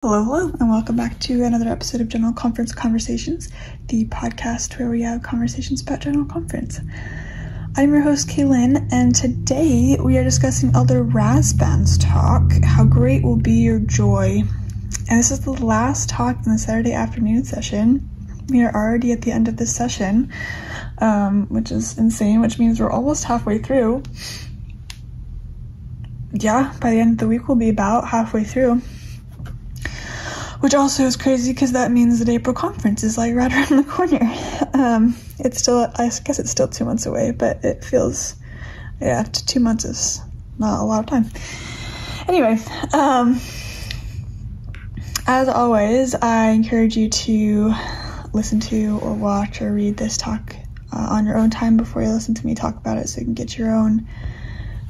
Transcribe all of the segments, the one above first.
Hello, and welcome back to another episode of General Conference Conversations, the podcast where we have conversations about General Conference. I'm your host, Kaylin, and today we are discussing Elder Rasband's talk, How Great Will Be Your Joy. And this is the last talk in the Saturday afternoon session. We are already at the end of this session, which is insane, which means we're almost halfway through. Yeah, by the end of the week we'll be about halfway through. Which also is crazy because that means that April conference is like right around the corner. It's still, I guess it's still 2 months away, but it feels, 2 months is not a lot of time. Anyway, as always, I encourage you to listen to or watch or read this talk on your own time before you listen to me talk about it, so you can get your own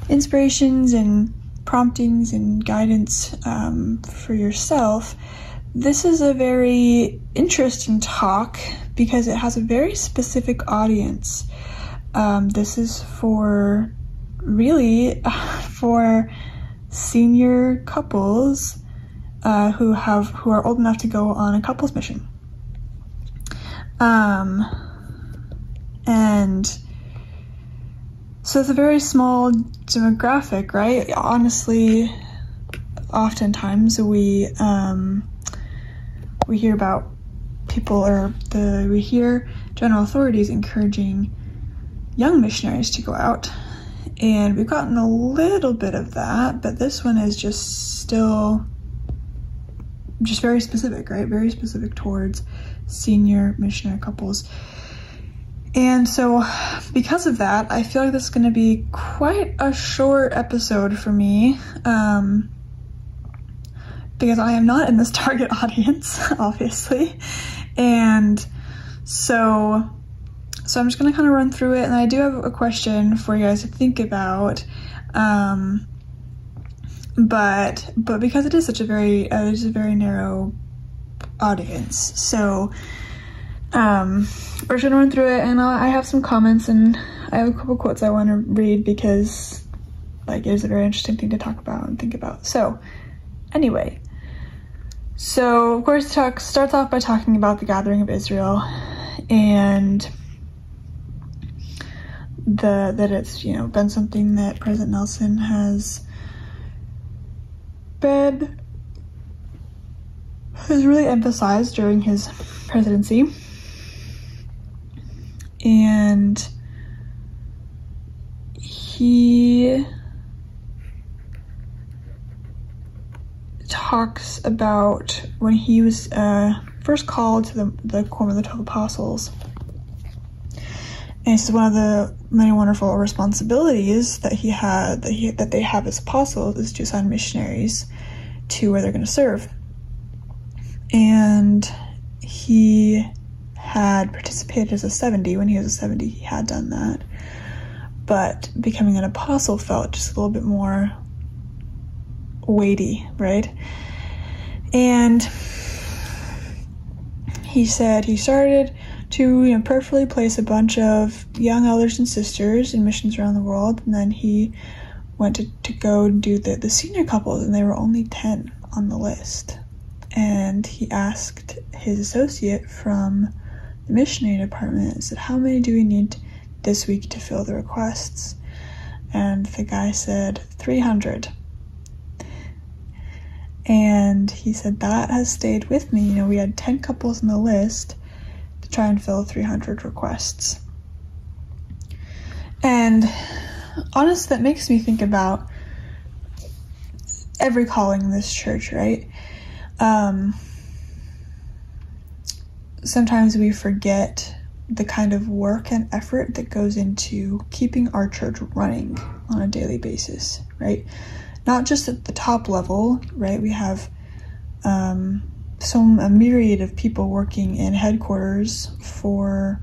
inspirations and promptings and guidance for yourself. This is a very interesting talk because it has a very specific audience. This is for senior couples who are old enough to go on a couples mission. And so it's a very small demographic, right? Honestly, oftentimes we hear about people, we hear general authorities encouraging young missionaries to go out, and we've gotten a little bit of that, but this one is just very specific, right? Very specific towards senior missionary couples. And so because of that, I feel like this is going to be quite a short episode for me, because I am not in this target audience, obviously. And so I'm just gonna kind of run through it, and I do have a question for you guys to think about. But because it is such a very narrow audience, so we're just gonna run through it, and I have some comments, and I have a couple quotes I want to read because it is a very interesting thing to talk about and think about. So anyway. So, of course, the talk starts off by talking about the gathering of Israel and that it's, been something that President Nelson has really emphasized during his presidency. And he talks about when he was first called to the quorum of the 12 apostles. And this is one of the many wonderful responsibilities that they have as apostles, is to assign missionaries to where they're going to serve. And he had participated as a 70. When he was a 70, he had done that. But becoming an apostle felt just a little bit more weighty, right? And he said he started to prayerfully place a bunch of young elders and sisters in missions around the world, and then he went to go do the senior couples, and they were only 10 on the list. And he asked his associate from the missionary department, said, "How many do we need this week to fill the requests?" And the guy said 300. And he said, that has stayed with me. We had 10 couples on the list to try and fill 300 requests. And honestly, that makes me think about every calling in this church, right? Sometimes we forget the kind of work and effort that goes into keeping our church running on a daily basis, right? Not just at the top level, right? We have a myriad of people working in headquarters for,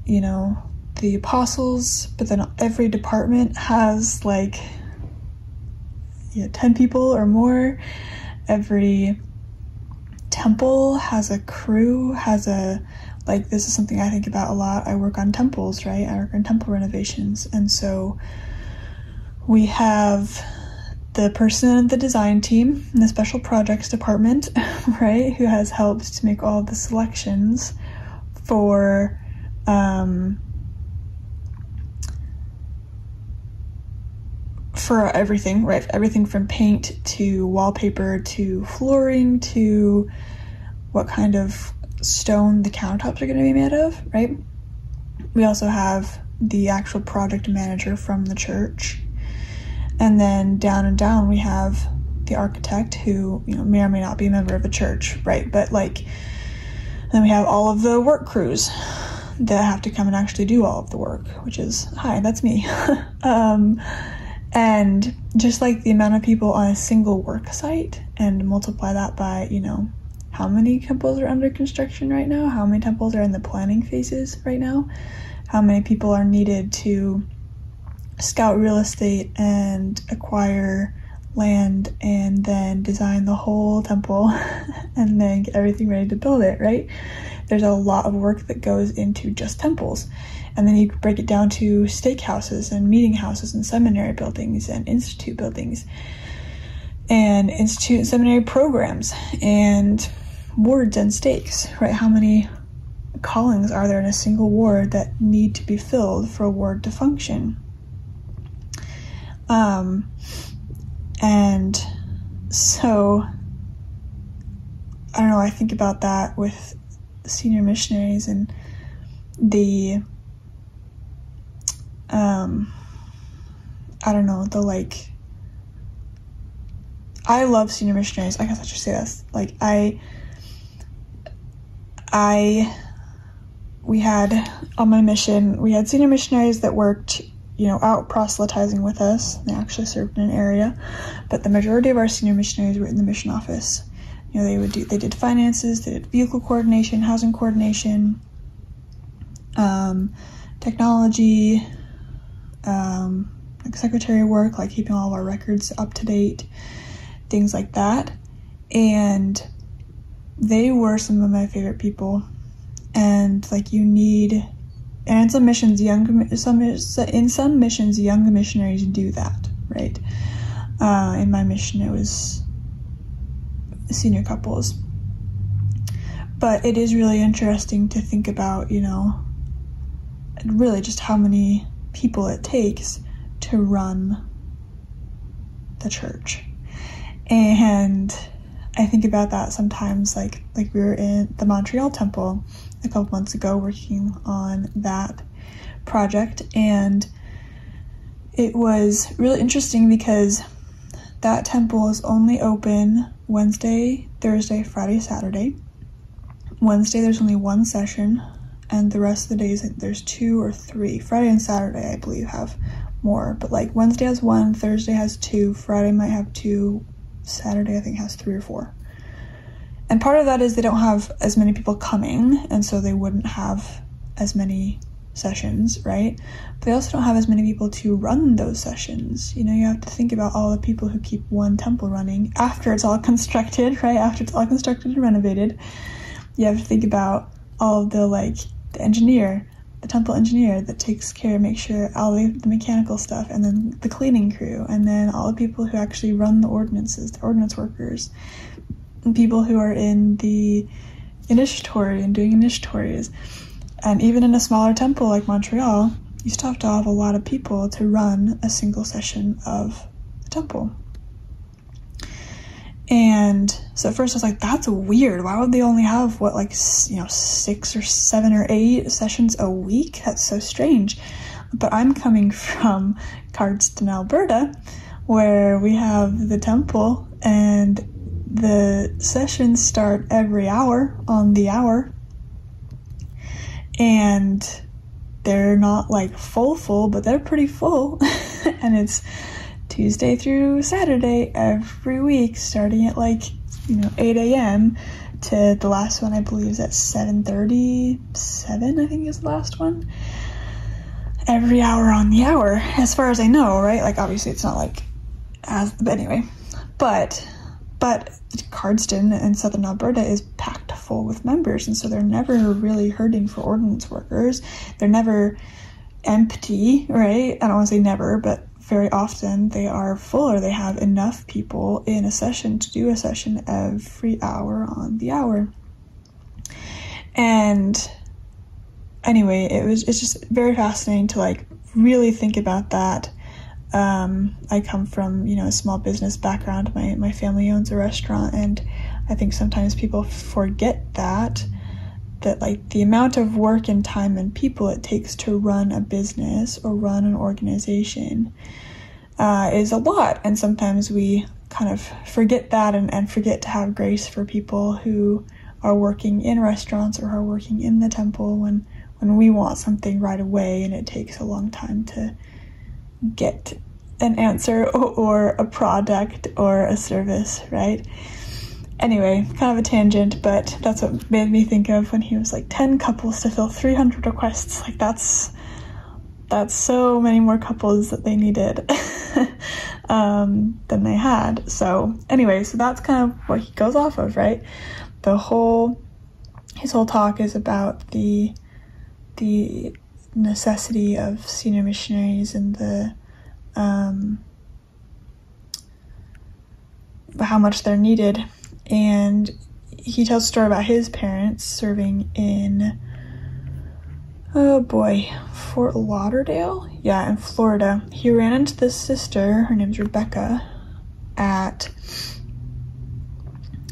the apostles, but then every department has 10 people or more. Every temple has a crew, this is something I think about a lot. I work on temples, right? I work on temple renovations. And so we have the person in the design team in the special projects department, right, who has helped to make all of the selections for everything, right? Everything from paint to wallpaper to flooring to what kind of stone the countertops are going to be made of, right? We also have the actual project manager from the church. And then down and down we have the architect who, may or may not be a member of the church, right? But then we have all of the work crews that have to come and actually do all of the work, which is, hi, that's me. And just like the amount of people on a single work site and multiply that by, how many temples are under construction right now? How many temples are in the planning phases right now? How many people are needed to scout real estate and acquire land and then design the whole temple and then get everything ready to build it, right? There's a lot of work that goes into just temples. And then you break it down to steakhouses and meeting houses and seminary buildings and institute buildings and institute and seminary programs and wards and stakes, right? How many callings are there in a single ward that need to be filled for a ward to function? And so, I don't know, I think about that with senior missionaries and the I love senior missionaries. I guess I should say this. We had, on my mission, we had senior missionaries that worked, out proselytizing with us. They actually served in an area, but the majority of our senior missionaries were in the mission office. They did finances, they did vehicle coordination, housing coordination, technology, secretary work, keeping all of our records up to date, things like that. And they were some of my favorite people. And in some missions, young missionaries do that, right? In my mission, it was senior couples. But it is really interesting to think about, really just how many people it takes to run the church. And I think about that sometimes, like we were in the Montreal temple a couple months ago working on that project, and it was really interesting because that temple is only open Wednesday, Thursday, Friday, Saturday. Wednesday there's only one session, and the rest of the days there's 2 or 3. Friday and Saturday I believe have more, but Wednesday has 1, Thursday has 2, Friday might have 2, Saturday I think has 3 or 4. And part of that is they don't have as many people coming, and so they wouldn't have as many sessions, right? But they also don't have as many people to run those sessions. You have to think about all the people who keep one temple running after it's all constructed, right? After it's all constructed and renovated. You have to think about all of the engineer, the temple engineer that takes care, makes sure all the mechanical stuff, and then the cleaning crew, and then all the people who actually run the ordinances, the ordinance workers, and people who are in the initiatory and doing initiatories. And even in a smaller temple like Montreal, you still have to have a lot of people to run a single session of the temple. And so at first I was like, that's weird. Why would they only have 6 or 7 or 8 sessions a week? That's so strange. But I'm coming from Cardston, Alberta, where we have the temple and the sessions start every hour on the hour. And they're not full, but they're pretty full. And it's Tuesday through Saturday every week, starting at 8 a.m. to the last one I believe is at 7:37, I think is the last one. Every hour on the hour, as far as I know, right? Obviously it's not but anyway. But Cardston and Southern Alberta is packed full with members, and so they're never really hurting for ordinance workers. They're never empty, right? I don't want to say never, but very often they are full, or they have enough people in a session to do a session every hour on the hour. And anyway, it's just very fascinating to like really think about that. I come from, a small business background. My family owns a restaurant, and I think sometimes people forget that like the amount of work and time and people it takes to run a business or run an organization is a lot. And sometimes we kind of forget that and forget to have grace for people who are working in restaurants or are working in the temple when we want something right away and it takes a long time to get an answer or a product or a service, right? Anyway, kind of a tangent, but that's what made me think of when he was like 10 couples to fill 300 requests. Like that's so many more couples that they needed than they had. So anyway, so that's kind of what he goes off of, right? His whole talk is about the necessity of senior missionaries and the how much they're needed. And he tells a story about his parents serving in, Fort Lauderdale? Yeah, in Florida. He ran into this sister, her name's Rebecca,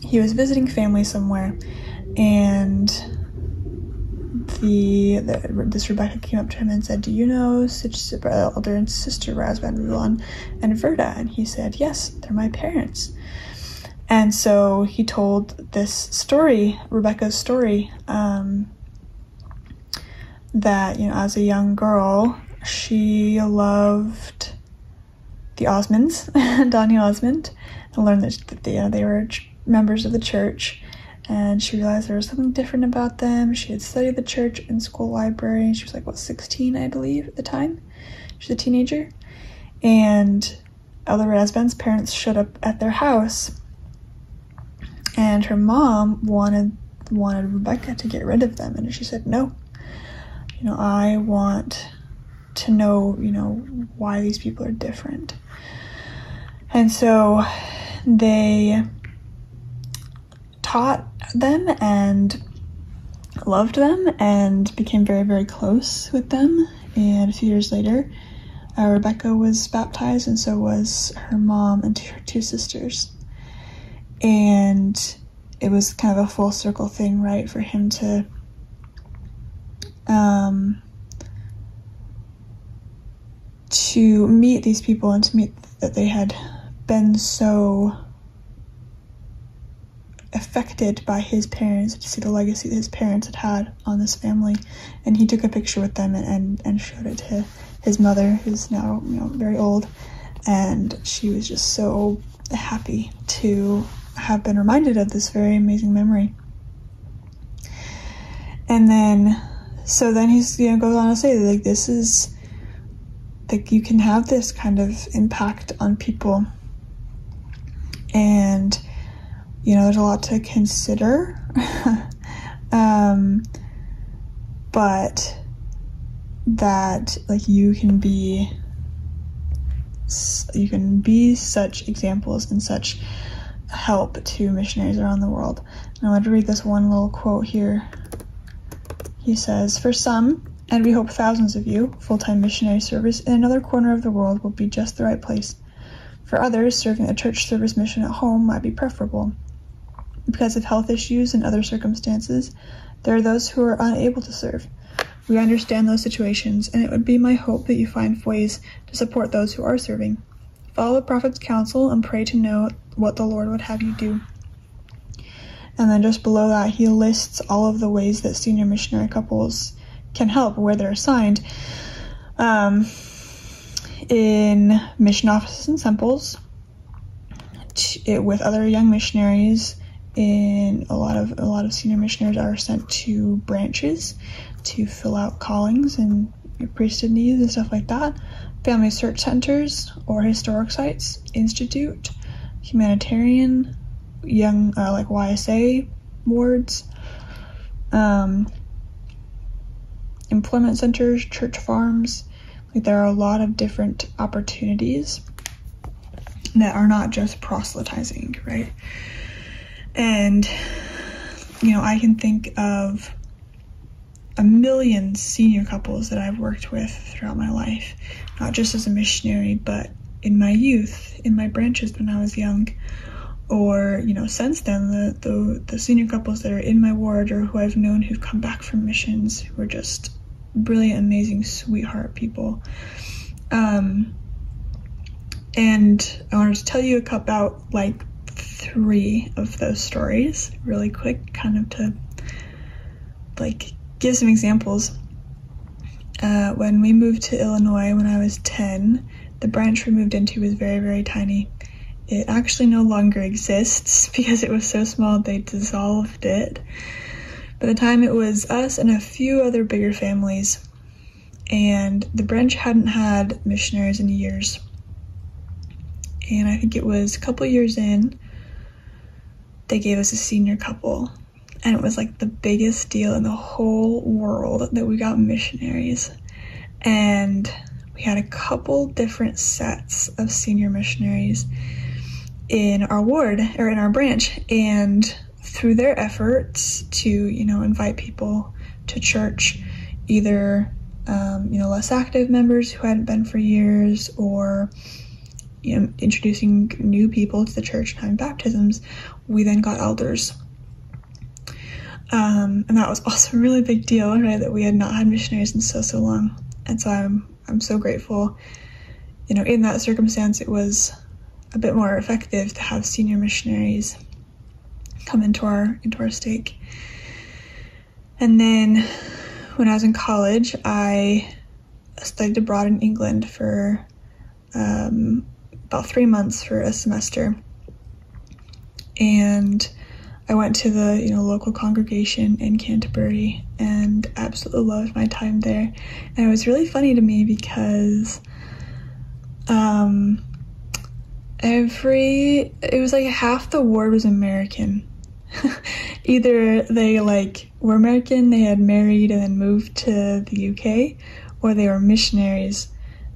he was visiting family somewhere, and this Rebecca came up to him and said, "Do you know Elder and Sister Rasband and Verda?" And he said, "Yes, they're my parents." And so he told this story, Rebecca's story, that, as a young girl, she loved the Osmonds, Donny Osmond, and learned that they were members of the church. And she realized there was something different about them. She had studied the church in school library, and she was 16, I believe, at the time. She was a teenager. And Elder Rasband's parents showed up at their house, and her mom wanted Rebecca to get rid of them, and she said, "No, I want to know, why these people are different." And so they taught them and loved them and became very, very close with them. And a few years later, Rebecca was baptized, and so was her mom and her two sisters. And it was kind of a full circle thing, right, for him to meet these people and to meet that they had been so affected by his parents, to see the legacy that his parents had on this family. And he took a picture with them and showed it to his mother, who's now very old, and she was just so happy to have been reminded of this very amazing memory. And then he's goes on to say that this is you can have this kind of impact on people, and there's a lot to consider, but that you can be such examples and such help to missionaries around the world. And I want to read this one little quote here. He says, "For some, and we hope thousands of you, full-time missionary service in another corner of the world will be just the right place. For others, serving a church service mission at home might be preferable. Because of health issues and other circumstances, there are those who are unable to serve. We understand those situations, and it would be my hope that you find ways to support those who are serving. Follow the Prophet's counsel and pray to know what the Lord would have you do." And then just below that, he lists all of the ways that senior missionary couples can help where they're assigned. In mission offices and temples, with other young missionaries. In a lot of senior missionaries are sent to branches to fill out callings and priesthood needs and stuff like that. Family search centers or historic sites, institute, humanitarian, young like YSA wards, employment centers, church farms, Like, there are a lot of different opportunities that are not just proselytizing, right? And, you know, I can think of a million senior couples that I've worked with throughout my life, not just as a missionary, but in my youth, in my branches when I was young, or, you know, since then, the senior couples that are in my ward or who I've known who've come back from missions, who are just brilliant, amazing, sweetheart people. And I wanted to tell you about like 3 of those stories really quick, kind of to like give some examples. When we moved to Illinois when I was 10, the branch we moved into was very, very tiny. It actually no longer exists because it was so small they dissolved it. By the time it was us and a few other bigger families, and the branch hadn't had missionaries in years. And I think it was a couple years in, they gave us a senior couple. And it was like the biggest deal in the whole world that we got missionaries. And we had a couple different sets of senior missionaries in our ward, or in our branch. And through their efforts to, you know, invite people to church, either, you know, less active members who hadn't been for years, or, you know, introducing new people to the church and having baptisms, we then got elders. And that was also a really big deal, right, that we had not had missionaries in so long. And so I'm so grateful. You know, in that circumstance, it was a bit more effective to have senior missionaries come into our stake. And then when I was in college, I studied abroad in England for about 3 months for a semester. And I went to the, you know, local congregation in Canterbury and absolutely loved my time there. And it was really funny to me because it was like half the ward was American. Either they like were American, they had married and then moved to the UK, or they were missionaries.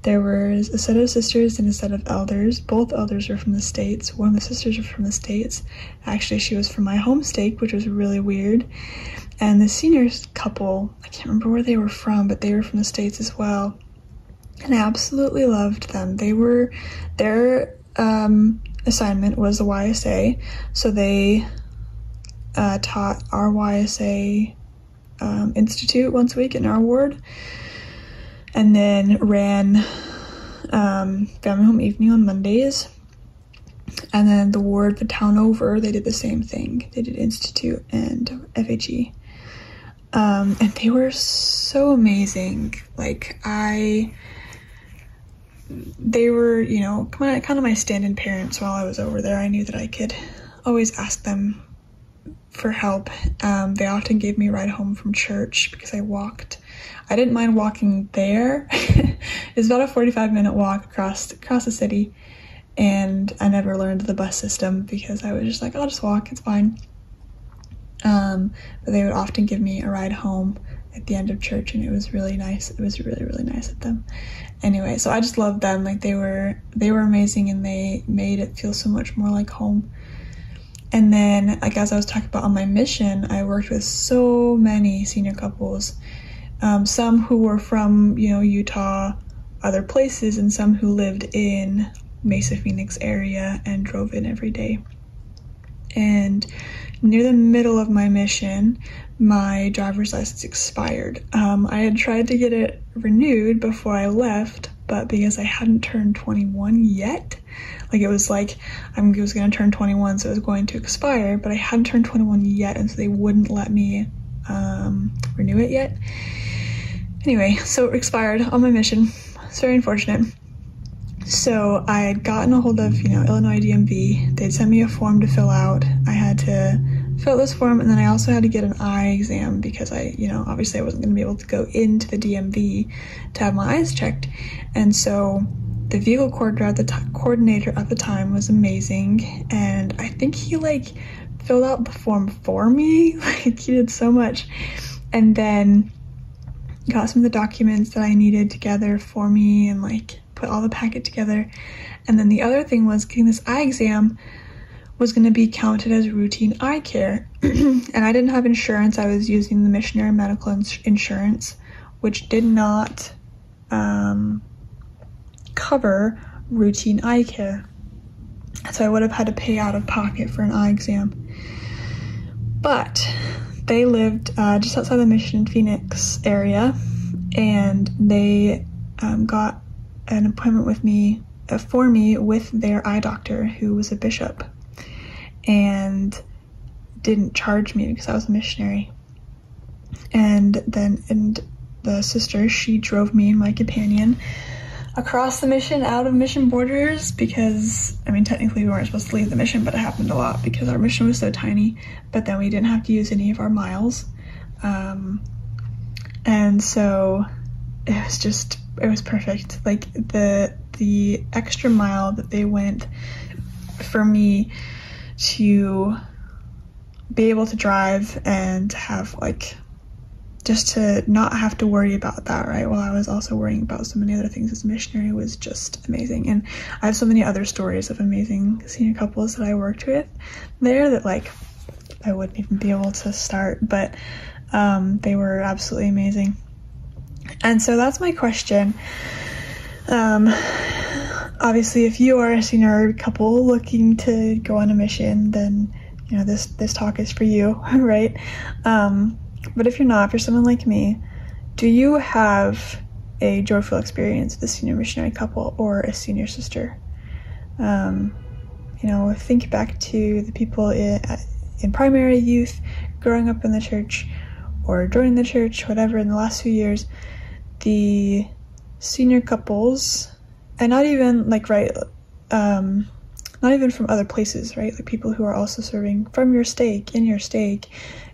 There was a set of sisters and a set of elders. Both elders were from the States. One of the sisters were from the States. Actually, she was from my home stake, which was really weird. And the seniors couple, I can't remember where they were from, but they were from the States as well. And I absolutely loved them. Their assignment was the YSA, so they taught our YSA institute once a week in our ward, and then ran family home evening on Mondays. And then the ward, the town over, they did the same thing. They did institute and FHE. And they were so amazing. Like, they were, you know, kind of my stand-in parents while I was over there. I knew that I could always ask them for help. They often gave me a ride home from church because I walked. I didn't mind walking there. It's about a 45-minute walk across the city, and I never learned the bus system because I was just like, I'll just walk, it's fine. But they would often give me a ride home at the end of church, and it was really nice. It was really, really nice of them. Anyway, so I just loved them. Like, they were amazing, and they made it feel so much more like home. And then, like, as I was talking about on my mission, I worked with so many senior couples, some who were from, you know, Utah, other places, and some who lived in Mesa, Phoenix area and drove in every day. And near the middle of my mission, my driver's license expired. I had tried to get it renewed before I left, but because I hadn't turned 21 yet, like, it was like I was going to turn 21, so it was going to expire, but I hadn't turned 21 yet, and so they wouldn't let me renew it yet. Anyway, so it expired on my mission. It's very unfortunate. So I had gotten a hold of, you know, Illinois DMV. They'd sent me a form to fill out. I had to fill out this form, and then I also had to get an eye exam because obviously I wasn't going to be able to go into the DMV to have my eyes checked. And so the vehicle coordinator at the time was amazing, and I think he, like, filled out the form for me. Like, he did so much. And then got some of the documents that I needed together for me and like put all the packet together. And then the other thing was getting this eye exam was going to be counted as routine eye care. And I didn't have insurance. I was using the missionary medical insurance, which did not cover routine eye care. So I would have had to pay out of pocket for an eye exam. But they lived just outside the Mission Phoenix area, and they got an appointment with me, for me, with their eye doctor, who was a bishop, and didn't charge me because I was a missionary. And the sister, she drove me and my companion across the mission, out of mission borders, because, I mean, technically we weren't supposed to leave the mission, but it happened a lot because our mission was so tiny. But then we didn't have to use any of our miles. And so it was perfect. Like the extra mile that they went for me to be able to drive and have like, just to not have to worry about that, right? While I was also worrying about so many other things as a missionary was just amazing. And I have so many other stories of amazing senior couples that I worked with there that like I wouldn't even be able to start, but they were absolutely amazing. And so that's my question. Obviously, if you are a senior couple looking to go on a mission, then you know this talk is for you, right? But if you're not, if you're someone like me, do you have a joyful experience with a senior missionary couple or a senior sister? You know, think back to the people in primary youth, growing up in the church or joining the church, whatever, in the last few years, the senior couples, and not even like, right, not even from other places, right? Like people who are also serving from your stake, in your stake,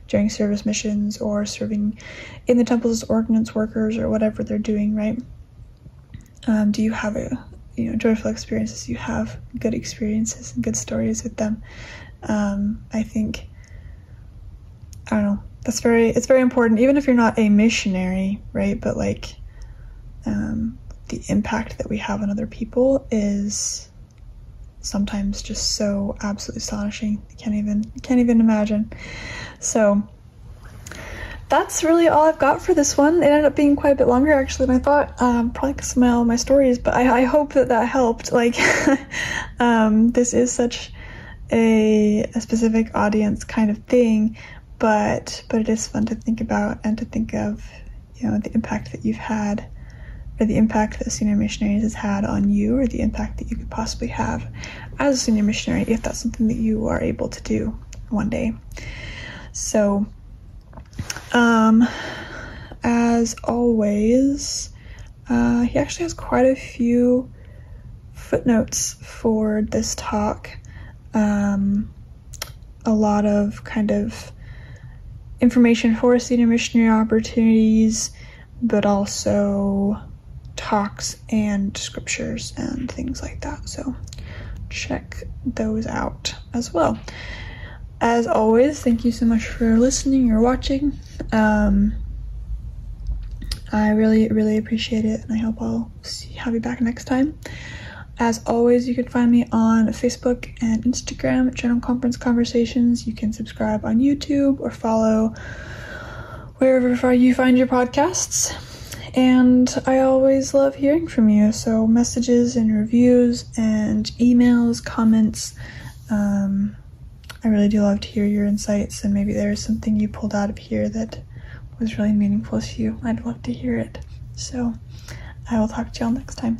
during service missions or serving in the temples as ordinance workers or whatever they're doing, right? Do you have joyful experiences? Do you have good experiences and good stories with them? I think, I don't know, it's very important, even if you're not a missionary, right? But like, the impact that we have on other people is sometimes just so absolutely astonishing. I can't even imagine. So that's really all I've got for this one. It ended up being quite a bit longer actually than I thought, probably because of all my stories, but I hope that helped. Like, this is such a specific audience kind of thing, but it is fun to think about and to think of, you know, the impact that you've had, or the impact that Senior Missionaries has had on you, or the impact that you could possibly have as a senior missionary if that's something that you are able to do one day. So, as always, he actually has quite a few footnotes for this talk. A lot of kind of information for senior missionary opportunities, but also talks and scriptures and things like that. So check those out as well. As always, thank you so much for listening or watching. I really appreciate it, and I hope I'll have you back next time. As always, you can find me on Facebook and Instagram at General Conference Conversations. You can subscribe on YouTube or follow wherever you find your podcasts. And I always love hearing from you, so messages and reviews and emails, comments. I really do love to hear your insights, and maybe there's something you pulled out of here that was really meaningful to you. I'd love to hear it. So I will talk to y'all next time.